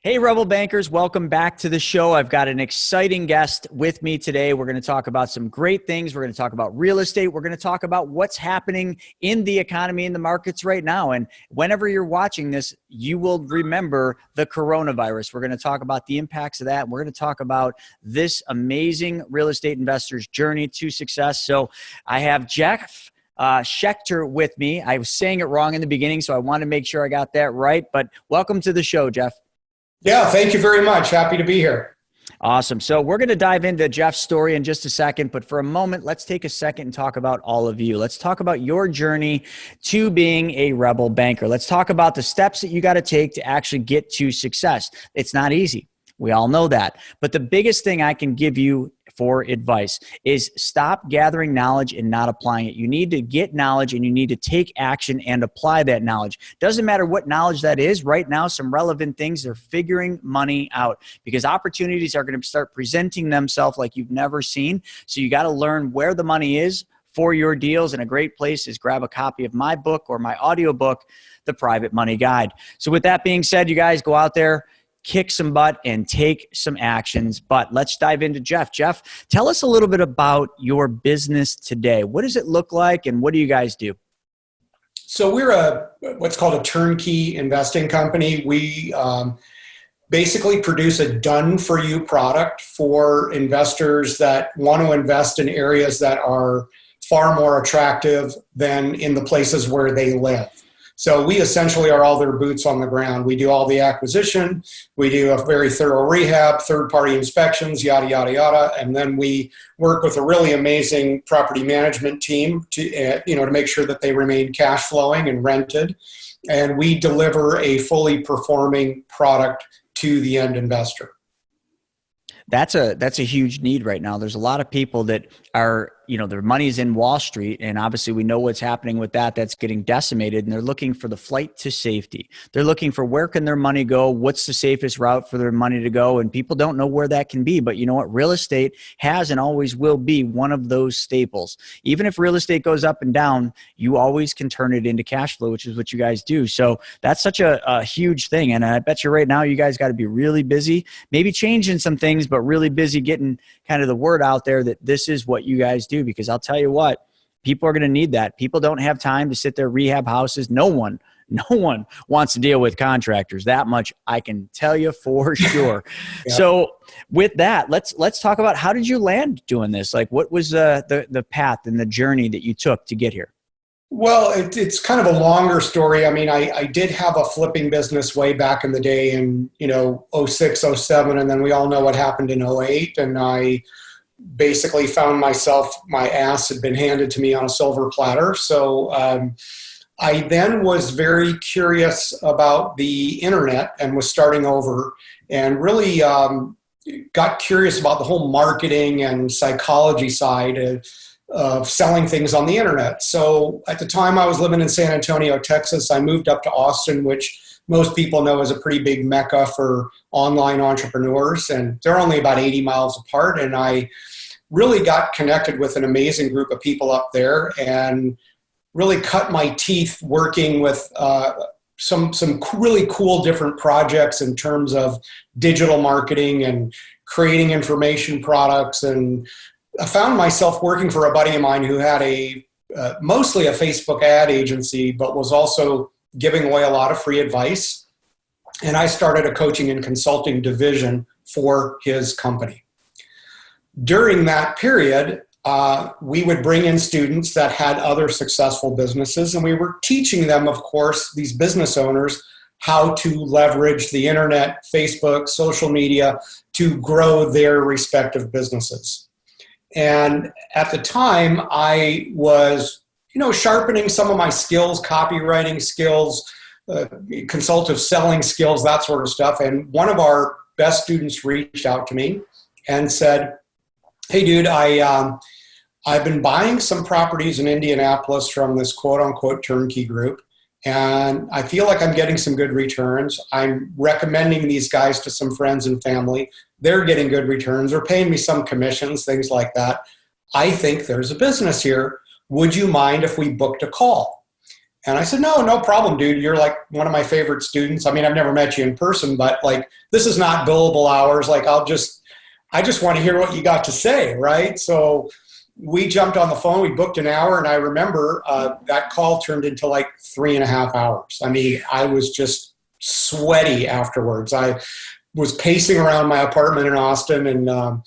Hey, Rebel Bankers, welcome back to the show. I've got an exciting guest with me today. We're going to talk about some great things. We're going to talk about real estate. We're going to talk about what's happening in the economy, in the markets right now. And whenever you're watching this, you will remember the coronavirus. We're going to talk about the impacts of that. We're going to talk about this amazing real estate investor's journey to success. So I have Jeff Schechter with me. I was saying it wrong in the beginning, so I want to make sure I got that right. But welcome to the show, Jeff. Yeah, thank you very much. Happy to be here. Awesome. So we're going to dive into Jeff's story in just a second, but for a moment, let's take a second and talk about all of you. Let's talk about your journey to being a Rebel Banker. Let's talk about the steps that you got to take to actually get to success. It's not easy. We all know that. But the biggest thing I can give you for advice is stop gathering knowledge and not applying it. You need to get knowledge and you need to take action and apply that knowledge. Doesn't matter what knowledge that is. Right now, some relevant things are figuring money out because opportunities are going to start presenting themselves like you've never seen. So you got to learn where the money is for your deals. And a great place is grab a copy of my book or my audio book, The Private Money Guide. So with that being said, you guys go out there, kick some butt and take some actions. But let's dive into Jeff. Jeff, tell us a little bit about your business today. What does it look like and what do you guys do? So we're what's called a turnkey investing company. We basically produce a done-for-you product for investors that want to invest in areas that are far more attractive than in the places where they live. So we essentially are all their boots on the ground. We do all the acquisition. We do a very thorough rehab, third-party inspections, yada, yada, yada. And then we work with a really amazing property management team to make sure that they remain cash flowing and rented. And we deliver a fully performing product to the end investor. That's a huge need right now. There's a lot of people that are, their money's in Wall Street, and obviously we know what's happening with that. That's getting decimated, and they're looking for the flight to safety. They're looking for where can their money go? What's the safest route for their money to go? And people don't know where that can be. But you know what? Real estate has and always will be one of those staples. Even if real estate goes up and down, you always can turn it into cash flow, which is what you guys do. So that's such a huge thing. And I bet you right now you guys got to be really busy, maybe changing some things, but really busy getting kind of the word out there that this is what you guys do. Because I'll tell you what, people are going to need that. People don't have time to sit there, rehab houses. No one wants to deal with contractors. That much I can tell you for sure. Yeah. So with that, let's talk about how did you land doing this? Like what was the path and the journey that you took to get here? Well, it's kind of a longer story. I mean, I did have a flipping business way back in the day in, 06, 07, and then we all know what happened in 08. And I basically found myself, my ass had been handed to me on a silver platter. So I then was very curious about the internet and was starting over and really got curious about the whole marketing and psychology side of selling things on the internet. So at the time I was living in San Antonio, Texas. I moved up to Austin, which most people know is a pretty big mecca for online entrepreneurs. And they're only about 80 miles apart. And I really got connected with an amazing group of people up there and really cut my teeth working with some really cool different projects in terms of digital marketing and creating information products. And I found myself working for a buddy of mine who had mostly a Facebook ad agency, but was also giving away a lot of free advice. And I started a coaching and consulting division for his company. During that period, we would bring in students that had other successful businesses, and we were teaching them, of course, these business owners, how to leverage the internet, Facebook, social media to grow their respective businesses. And at the time, I was, sharpening some of my skills, copywriting skills, consultative selling skills, that sort of stuff. And one of our best students reached out to me and said, "Hey, dude, I've been buying some properties in Indianapolis from this quote-unquote turnkey group, and I feel like I'm getting some good returns. I'm recommending these guys to some friends and family. They're getting good returns. They're paying me some commissions, things like that. I think there's a business here. Would you mind if we booked a call?" And I said, no problem, dude. You're like one of my favorite students. I mean, I've never met you in person, but like, this is not billable hours. Like, I just want to hear what you got to say, right? So we jumped on the phone, we booked an hour, and I remember that call turned into like 3.5 hours. I mean, I was just sweaty afterwards. I was pacing around my apartment in Austin, and there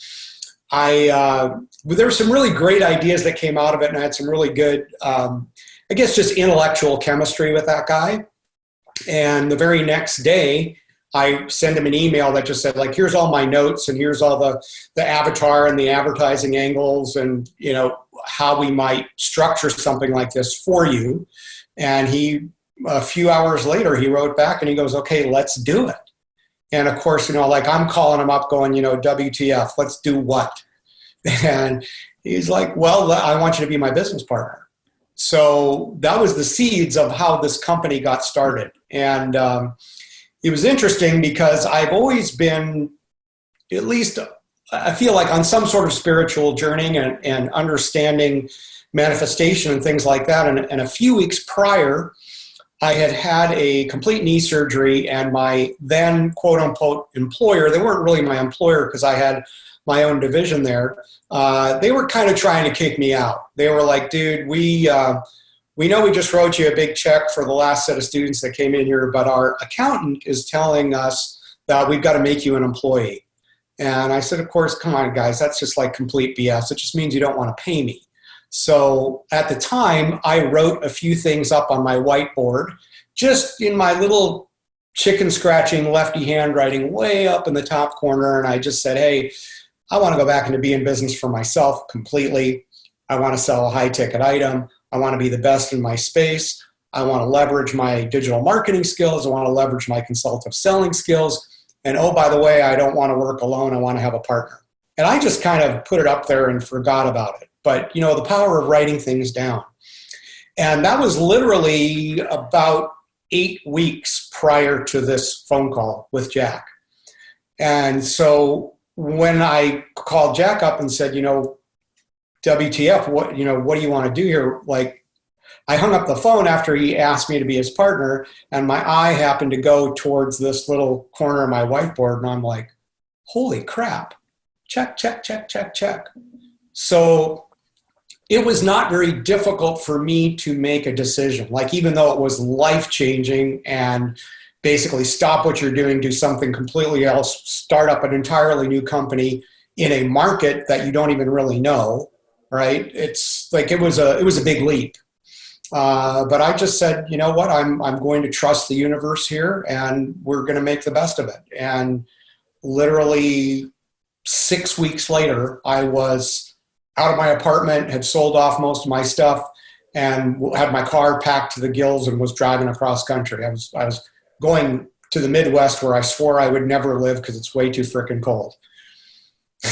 were some really great ideas that came out of it, and I had some really good, I guess, just intellectual chemistry with that guy. And the very next day, I sent him an email that just said, like, here's all my notes, and here's all the avatar and the advertising angles, and, you know, how we might structure something like this for you. And a few hours later, he wrote back and he goes, okay, let's do it. And of course, you know, like, I'm calling him up going, you know, WTF, let's do what? And he's like, well, I want you to be my business partner. So that was the seeds of how this company got started. And it was interesting because I've always been, at least I feel like, on some sort of spiritual journey and understanding manifestation and things like that. And a few weeks prior, I had a complete knee surgery, and my then quote unquote employer, they weren't really my employer because I had my own division there. They were kind of trying to kick me out. They were like, dude, we know we just wrote you a big check for the last set of students that came in here, but our accountant is telling us that we've got to make you an employee. And I said, of course, come on, guys, that's just like complete BS. It just means you don't want to pay me. So at the time, I wrote a few things up on my whiteboard, just in my little chicken scratching lefty handwriting way up in the top corner. And I just said, hey, I want to go back into being business for myself completely. I want to sell a high ticket item. I want to be the best in my space. I want to leverage my digital marketing skills. I want to leverage my consultative selling skills. And oh, by the way, I don't want to work alone. I want to have a partner. And I just kind of put it up there and forgot about it. But, you know, the power of writing things down. And that was literally about 8 weeks prior to this phone call with Jack. And so when I called Jack up and said, you know, WTF, what do you want to do here? Like, I hung up the phone after he asked me to be his partner, and my eye happened to go towards this little corner of my whiteboard, and I'm like, holy crap, check, check, check, check, check. So it was not very difficult for me to make a decision. Like, even though it was life-changing and basically stop what you're doing, do something completely else, start up an entirely new company in a market that you don't even really know, right? It's like, it was a big leap. But I just said, you know what, I'm going to trust the universe here, and we're going to make the best of it. And literally 6 weeks later, I was out of my apartment, had sold off most of my stuff, and had my car packed to the gills and was driving across country. I was going to the Midwest, where I swore I would never live because it's way too frickin' cold.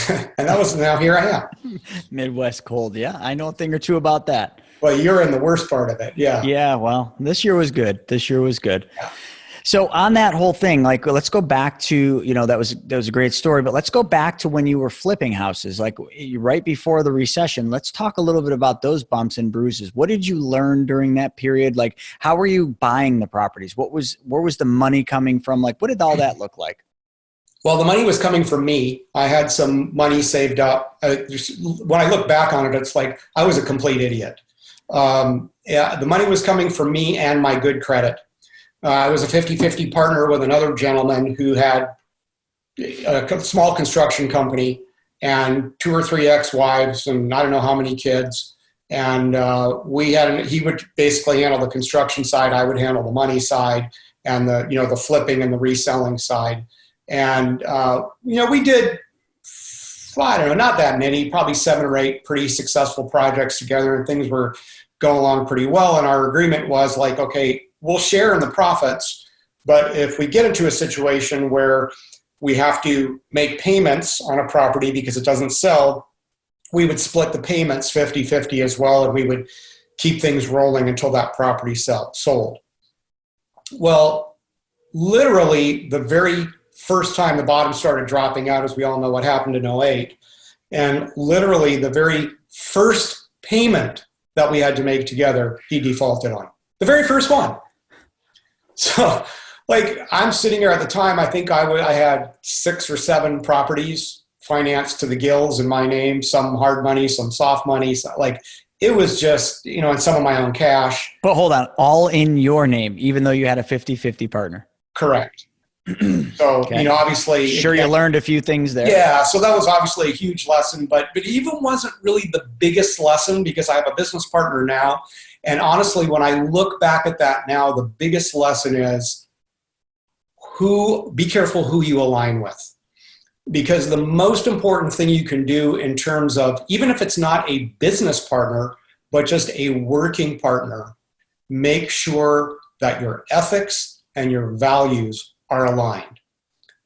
And now here I am. Midwest cold. Yeah, I know a thing or two about that. Well, you're in the worst part of it. Yeah. Yeah. Well, this year was good. Yeah. So on that whole thing, like, let's go back to, you know, that was a great story, but let's go back to when you were flipping houses, like right before the recession. Let's talk a little bit about those bumps and bruises. What did you learn during that period? Like, how were you buying the properties? Where was the money coming from? Like, what did all that look like? Well, the money was coming from me. I had some money saved up. When I look back on it, it's like I was a complete idiot. The money was coming from me and my good credit. I was a 50-50 partner with another gentleman who had a small construction company and 2 or 3 ex-wives and I don't know how many kids. And he would basically handle the construction side. I would handle the money side and the flipping and the reselling side. And, we did, I don't know, not that many, probably 7 or 8 pretty successful projects together, and things were going along pretty well. And our agreement was like, okay, we'll share in the profits, but if we get into a situation where we have to make payments on a property because it doesn't sell, we would split the payments 50-50 as well, and we would keep things rolling until that property sold. Well, literally the very first time the bottom started dropping out, as we all know what happened in 2008, and literally the very first payment that we had to make together, he defaulted on. The very first one. So, like, I'm sitting here at the time, I think I had 6 or 7 properties financed to the gills in my name, some hard money, some soft money. So, like, it was just, and some of my own cash. But hold on, all in your name, even though you had a 50-50 partner. Correct. So, Okay. Obviously. Sure, you learned a few things there. Yeah, so that was obviously a huge lesson, but it even wasn't really the biggest lesson because I have a business partner now. And honestly, when I look back at that now, the biggest lesson is be careful who you align with. Because the most important thing you can do in terms of, even if it's not a business partner, but just a working partner, make sure that your ethics and your values are aligned.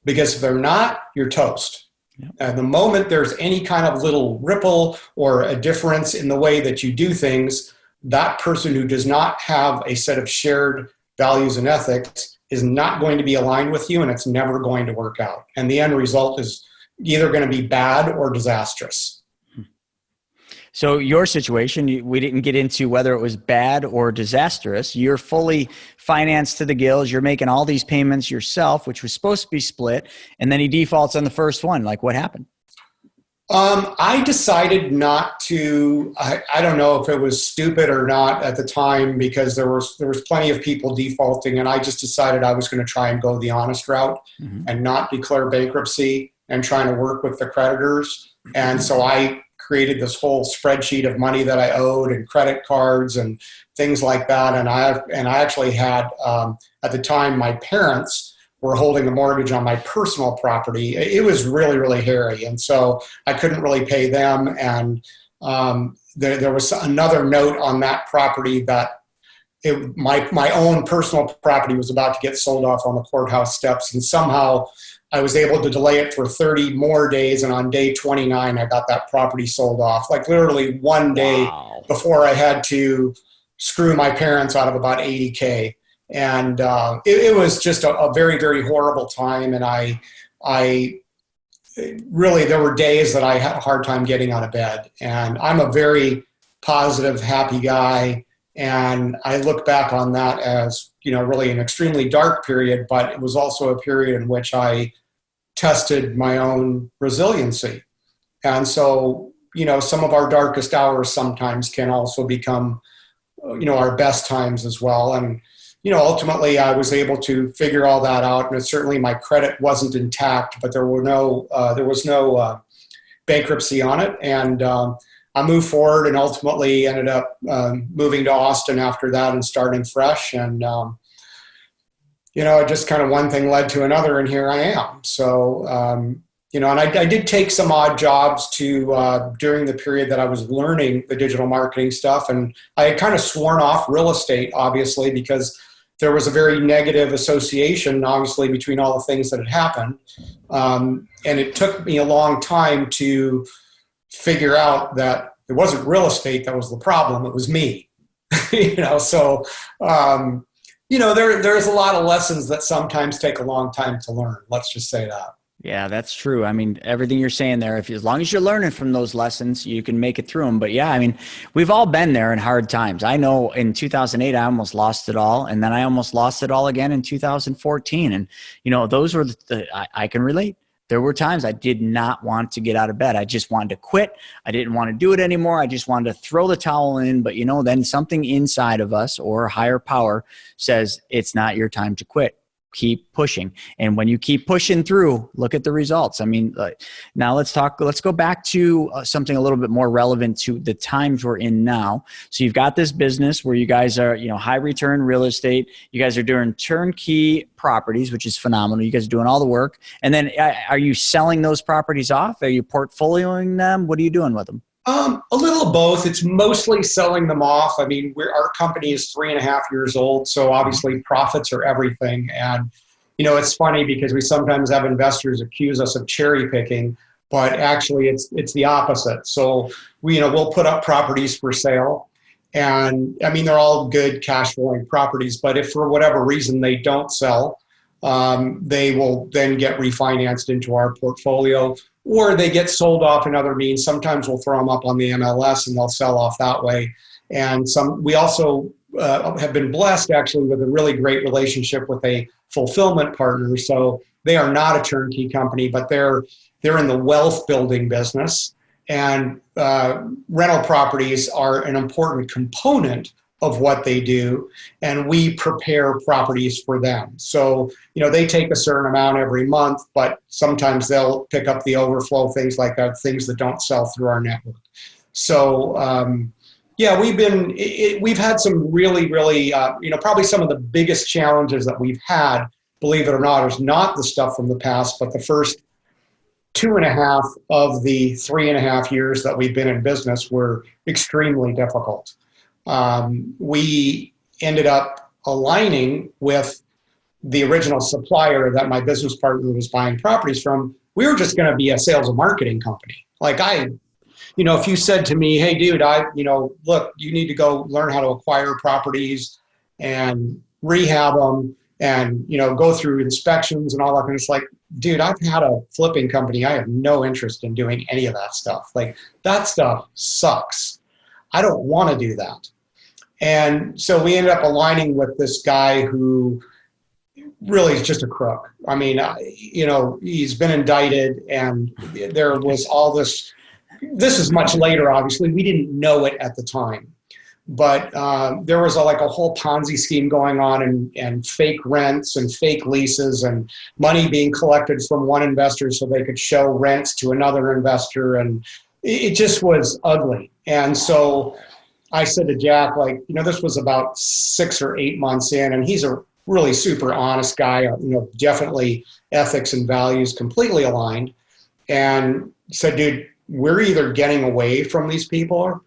Because if they're not, you're toast. Yep. And the moment there's any kind of little ripple or a difference in the way that you do things, that person who does not have a set of shared values and ethics is not going to be aligned with you, and it's never going to work out. And the end result is either going to be bad or disastrous. So your situation, we didn't get into whether it was bad or disastrous. You're fully financed to the gills. You're making all these payments yourself, which was supposed to be split. And then he defaults on the first one. Like, what happened? I decided not to, I don't know if it was stupid or not at the time, because there was plenty of people defaulting, and I just decided I was going to try and go the honest route and not declare bankruptcy and trying to work with the creditors. And so I created this whole spreadsheet of money that I owed and credit cards and things like that. And I actually had, at the time, my parents were holding a mortgage on my personal property. It was really, really hairy. And so I couldn't really pay them. And there was another note on that property that my own personal property was about to get sold off on the courthouse steps. And somehow I was able to delay it for 30 more days. And on day 29, I got that property sold off, like literally one day before I had to screw my parents out of about $80K. And it was just a very, very horrible time. And I really, there were days that I had a hard time getting out of bed. And I'm a very positive, happy guy. And I look back on that as, really an extremely dark period, but it was also a period in which I tested my own resiliency. And so, some of our darkest hours sometimes can also become, our best times as well. And, ultimately I was able to figure all that out. And certainly my credit wasn't intact, but there was no bankruptcy on it. And I moved forward and ultimately ended up moving to Austin after that and starting fresh. And, just kind of one thing led to another, and here I am. So, and I did take some odd jobs during the period that I was learning the digital marketing stuff. And I had kind of sworn off real estate, obviously, because there was a very negative association, obviously, between all the things that had happened. And it took me a long time to figure out that it wasn't real estate that was the problem. It was me, So, there's a lot of lessons that sometimes take a long time to learn. Let's just say that. Yeah, that's true. I mean, everything you're saying there, as long as you're learning from those lessons, you can make it through them. But yeah, I mean, we've all been there in hard times. I know in 2008, I almost lost it all. And then I almost lost it all again in 2014. And, those were I can relate. There were times I did not want to get out of bed. I just wanted to quit. I didn't want to do it anymore. I just wanted to throw the towel in. But, then something inside of us or higher power says it's not your time to quit. Keep pushing. And when you keep pushing through, look at the results. I mean, now let's go back to something a little bit more relevant to the times we're in now. So you've got this business where you guys are, high return real estate. You guys are doing turnkey properties, which is phenomenal. You guys are doing all the work. And then are you selling those properties off? Are you portfolioing them? What are you doing with them? A little of both. It's mostly selling them off. I mean, our company is 3.5 years old, so obviously profits are everything. And, it's funny because we sometimes have investors accuse us of cherry picking, but actually it's the opposite. So we'll put up properties for sale, and I mean, they're all good cash flowing properties, but if for whatever reason they don't sell, they will then get refinanced into our portfolio, or they get sold off in other means. Sometimes we'll throw them up on the MLS and they'll sell off that way. And we also have been blessed actually with a really great relationship with a fulfillment partner. So they are not a turnkey company, but they're in the wealth building business, and rental properties are an important component of what they do, and we prepare properties for them. So, they take a certain amount every month, but sometimes they'll pick up the overflow, things like that, things that don't sell through our network. So, yeah, we've had some really, really, probably some of the biggest challenges that we've had, believe it or not, is not the stuff from the past, but the first 2.5 of the 3.5 years that we've been in business were extremely difficult. We ended up aligning with the original supplier that my business partner was buying properties from. We were just going to be a sales and marketing company. Like if you said to me, hey, dude, look, you need to go learn how to acquire properties and rehab them and, go through inspections and all that. And it's like, dude, I've had a flipping company. I have no interest in doing any of that stuff. Like, that stuff sucks. I don't want to do that. And so we ended up aligning with this guy who really is just a crook. I mean, he's been indicted, and there was all this. This is much later, obviously. We didn't know it at the time. But there was a whole Ponzi scheme going on, and fake rents and fake leases and money being collected from one investor so they could show rents to another investor. And it just was ugly. And so I said to Jack, this was about 6 or 8 months in, and he's a really super honest guy, definitely ethics and values completely aligned, and said, dude, we're either getting away from these people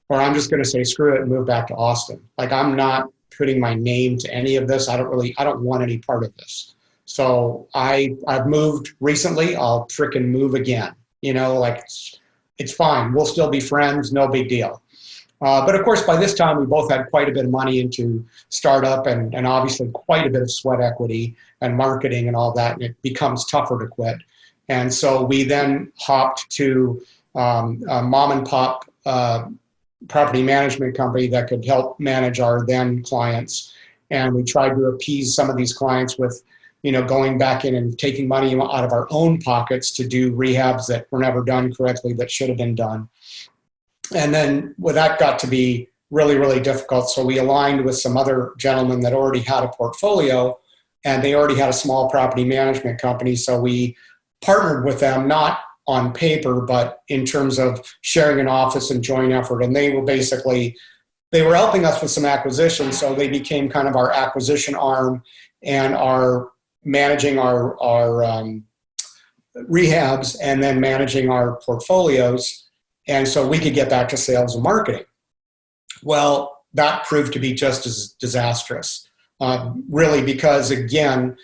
or I'm just going to say, screw it and move back to Austin. I'm not putting my name to any of this. I don't want any part of this. So I've moved recently. I'll frickin' move again. It's fine. We'll still be friends. No big deal. But of course, by this time, we both had quite a bit of money into startup and obviously quite a bit of sweat equity and marketing and all that. And it becomes tougher to quit. And so we then hopped to a mom and pop property management company that could help manage our then clients. And we tried to appease some of these clients with, going back in and taking money out of our own pockets to do rehabs that were never done correctly that should have been done. And then that got to be really, really difficult. So we aligned with some other gentlemen that already had a portfolio, and they already had a small property management company. So we partnered with them, not on paper, but in terms of sharing an office and joint effort. And they were helping us with some acquisitions. So they became kind of our acquisition arm and are managing our rehabs and then managing our portfolios. And so we could get back to sales and marketing. Well, that proved to be just as disastrous, really, because again,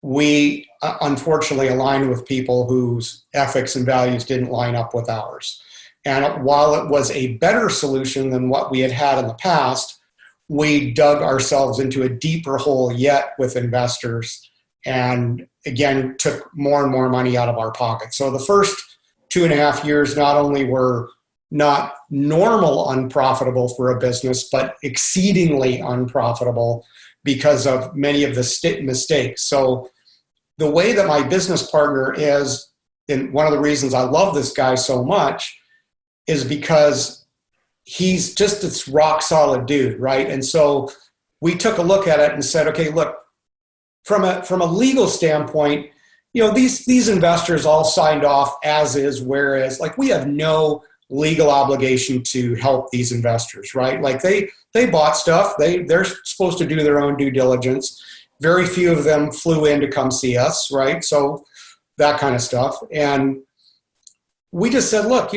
we unfortunately aligned with people whose ethics and values didn't line up with ours. And while it was a better solution than what we had had in the past, we dug ourselves into a deeper hole yet with investors, and again, took more and more money out of our pockets. So the first 2.5 years not only were not normal unprofitable for a business, but exceedingly unprofitable because of many of the mistakes. So the way that my business partner is, and one of the reasons I love this guy so much, is because he's just this rock solid dude, right? And so we took a look at it and said, okay, look, from a legal standpoint, these investors all signed off as is, whereas we have no legal obligation to help these investors, right? They bought stuff, they're supposed to do their own due diligence. Very few of them flew in to come see us, right? So that kind of stuff. And we just said, look,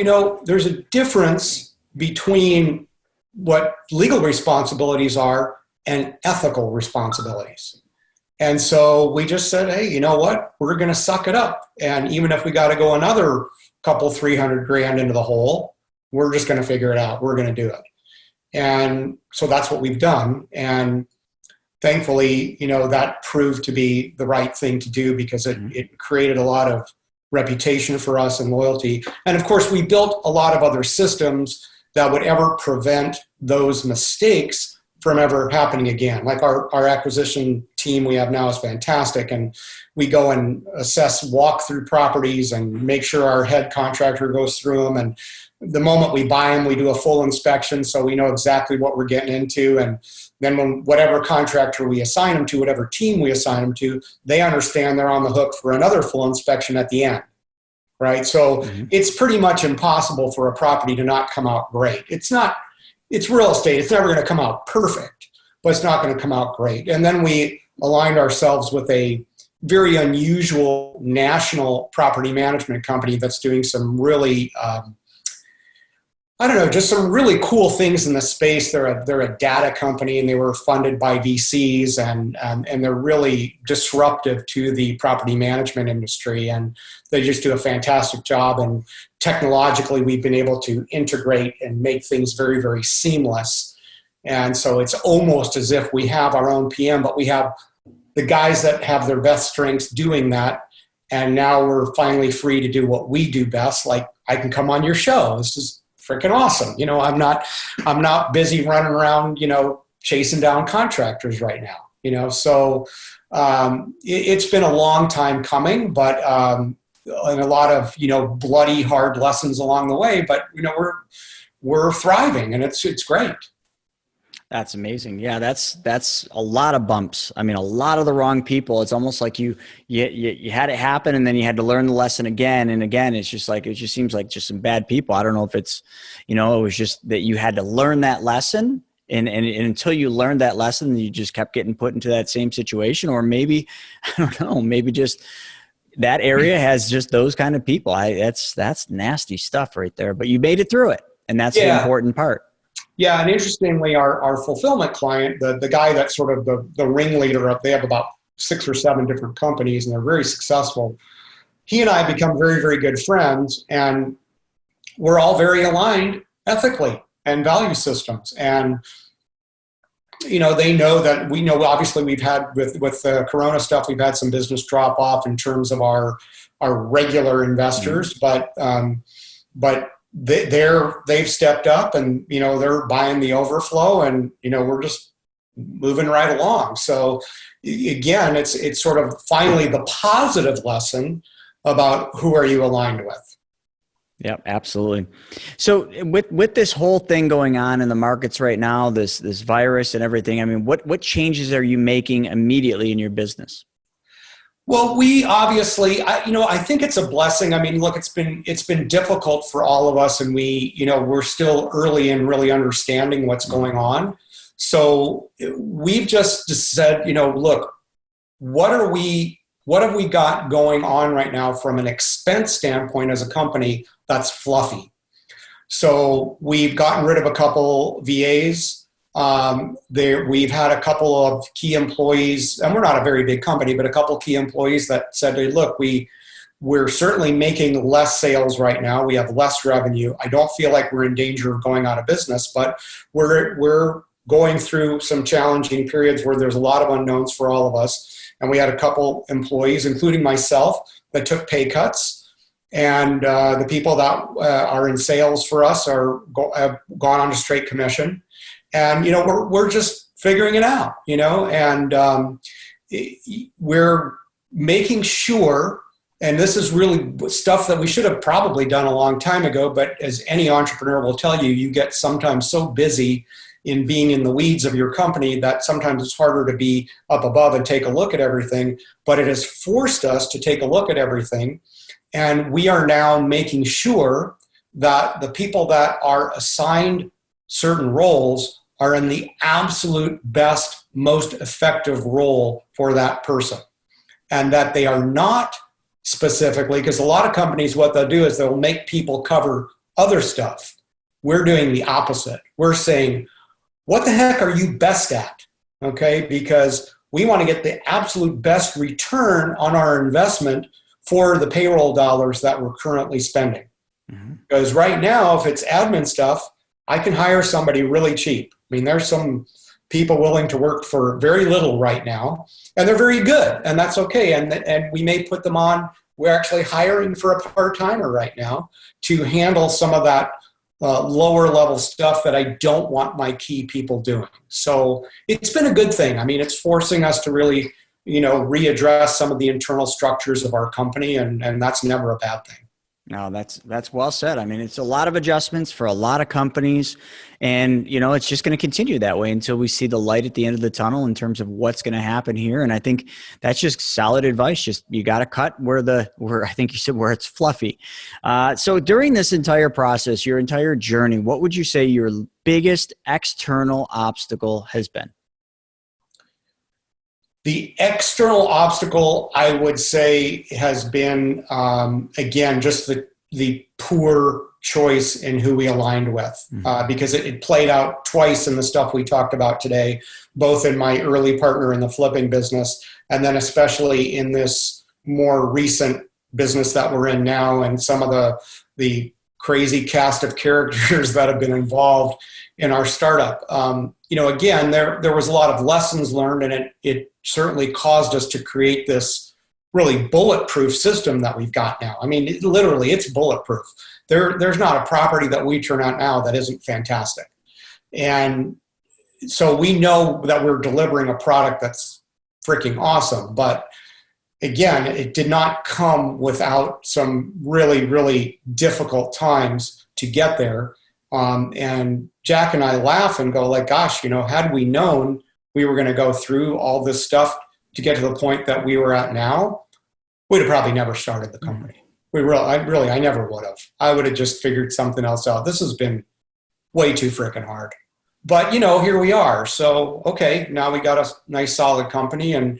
there's a difference between what legal responsibilities are and ethical responsibilities. And so we just said, hey, you know what? We're going to suck it up. And even if we got to go another couple, 300 grand into the hole, we're just going to figure it out. We're going to do it. And so that's what we've done. And thankfully, that proved to be the right thing to do because it created a lot of reputation for us and loyalty. And of course, we built a lot of other systems that would ever prevent those mistakes from ever happening again. Like our acquisition team we have now is fantastic, and we go and walk through properties and make sure our head contractor goes through them. And the moment we buy them, we do a full inspection so we know exactly what we're getting into. And then when whatever contractor we assign them to, whatever team we assign them to, they understand they're on the hook for another full inspection at the end. Right? So it's pretty much impossible for a property to not come out great. It's real estate. It's never going to come out perfect, but it's not going to come out great. And then we aligned ourselves with a very unusual national property management company that's doing some really, just some really cool things in the space. They're a data company, and they were funded by VCs, and they're really disruptive to the property management industry. And they just do a fantastic job. And technologically, we've been able to integrate and make things very, very seamless. And so it's almost as if we have our own PM, but we have the guys that have their best strengths doing that. And now we're finally free to do what we do best. Like, I can come on your show. This is freaking awesome. I'm not busy running around, chasing down contractors right now, so it's been a long time coming, but, and a lot of, bloody hard lessons along the way, but, we're thriving, and it's great. That's amazing. Yeah, that's a lot of bumps. I mean, a lot of the wrong people. It's almost like you had it happen, and then you had to learn the lesson again and again. It just seems like just some bad people. I don't know if it's, it was just that you had to learn that lesson, and until you learned that lesson, you just kept getting put into that same situation. Or maybe, I don't know, maybe just that area has just those kind of people. That's nasty stuff right there. But you made it through it, and that's the important part. Yeah, and interestingly, our fulfillment client, the guy that's sort of the ringleader they have about 6 or 7 different companies, and they're very successful. He and I become very, very good friends, and we're all very aligned ethically and value systems. And, they know that we know, obviously we've had with the Corona stuff, we've had some business drop off in terms of our regular investors, but they've stepped up, and they're buying the overflow, and we're just moving right along. So again, it's sort of finally the positive lesson about who are you aligned with. Yeah, absolutely. So with this whole thing going on in the markets right now, this virus and everything, I mean, what changes are you making immediately in your business? Well, we obviously, I think it's a blessing. I mean, look, it's been difficult for all of us, and we're still early in really understanding what's going on. So we've just said, look, what have we got going on right now from an expense standpoint as a company that's fluffy? So we've gotten rid of a couple VAs. We've had a couple of key employees, and we're not a very big company, but a couple of key employees that said, hey, look, we're certainly making less sales right now. We have less revenue. I don't feel like we're in danger of going out of business, but we're going through some challenging periods where there's a lot of unknowns for all of us. And we had a couple employees, including myself, that took pay cuts. And the people that are in sales for us have gone on to straight commission. And, we're just figuring it out, and we're making sure, and this is really stuff that we should have probably done a long time ago, but as any entrepreneur will tell you, you get sometimes so busy in being in the weeds of your company that sometimes it's harder to be up above and take a look at everything, but it has forced us to take a look at everything. And we are now making sure that the people that are assigned certain roles are in the absolute best, most effective role for that person. And that they are not specifically, because a lot of companies, what they'll do is they'll make people cover other stuff. We're doing the opposite. We're saying, what the heck are you best at? Okay, because we want to get the absolute best return on our investment for the payroll dollars that we're currently spending. Mm-hmm. Because right now, if it's admin stuff, I can hire somebody really cheap. I mean, there's some people willing to work for very little right now, and they're very good, and that's okay. And we may put them on. We're actually hiring for a part-timer right now to handle some of that lower level stuff that I don't want my key people doing. So it's been a good thing. I mean, it's forcing us to really, readdress some of the internal structures of our company, and that's never a bad thing. No, that's well said. I mean, it's a lot of adjustments for a lot of companies, and it's just going to continue that way until we see the light at the end of the tunnel in terms of what's going to happen here. And I think that's just solid advice. Just you got to cut where I think you said where it's fluffy. So during this entire process, your entire journey, what would you say your biggest external obstacle has been? The external obstacle, I would say, has been, again, just the poor choice in who we aligned with, because it played out twice in the stuff we talked about today, both in my early partner in the flipping business, and then especially in this more recent business that we're in now, and some of the crazy cast of characters that have been involved in our startup. Again, there was a lot of lessons learned, and it certainly caused us to create this really bulletproof system that we've got now. I mean, literally, it's bulletproof. There's not a property that we turn out now that isn't fantastic. And so we know that we're delivering a product that's freaking awesome. But again, it did not come without some really, really difficult times to get there. And Jack and I laugh and go like, gosh, had we known we were going to go through all this stuff to get to the point that we were at now, we'd have probably never started the company. I never would have. I would have just figured something else out. This has been way too freaking hard. But, here we are. So, okay, now we got a nice solid company. And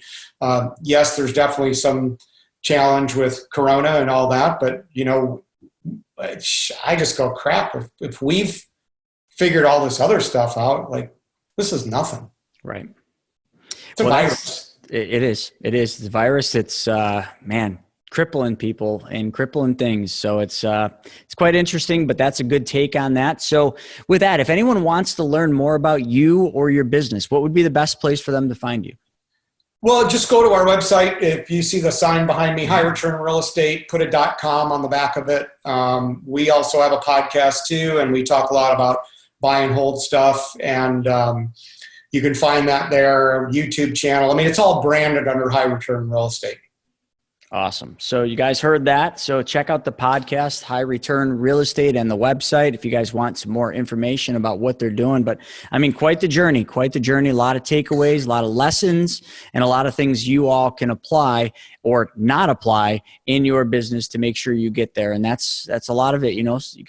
yes, there's definitely some challenge with Corona and all that. But, I just go, crap, if we've figured all this other stuff out, like, this is nothing. Right. It's a virus. It is. It is. The virus, it's, crippling people and crippling things. So it's quite interesting, but that's a good take on that. So with that, if anyone wants to learn more about you or your business, what would be the best place for them to find you? Well, just go to our website. If you see the sign behind me, High Return Real Estate, put a .com on the back of it. We also have a podcast too, and we talk a lot about buy and hold stuff. And you can find that there, YouTube channel. I mean, it's all branded under High Return Real Estate. Awesome. So you guys heard that. So check out the podcast, High Return Real Estate, and the website if you guys want some more information about what they're doing. But I mean, quite the journey, a lot of takeaways, a lot of lessons, and a lot of things you all can apply or not apply in your business to make sure you get there. And that's a lot of it.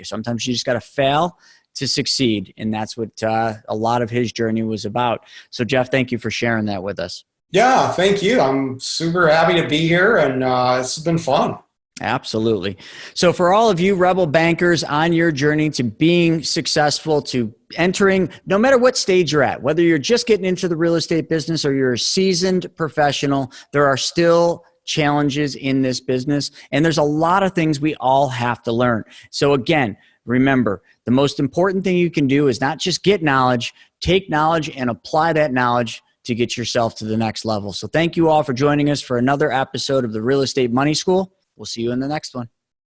Sometimes you just got to fail to succeed. And that's what a lot of his journey was about. So Jeff, thank you for sharing that with us. Yeah, thank you. I'm super happy to be here, and it's been fun. Absolutely. So for all of you Rebel bankers on your journey to being successful, to entering, no matter what stage you're at, whether you're just getting into the real estate business or you're a seasoned professional, there are still challenges in this business, and there's a lot of things we all have to learn. So again, remember, the most important thing you can do is not just get knowledge, take knowledge and apply that knowledge to get yourself to the next level. So thank you all for joining us for another episode of the Real Estate Money School. We'll see you in the next one.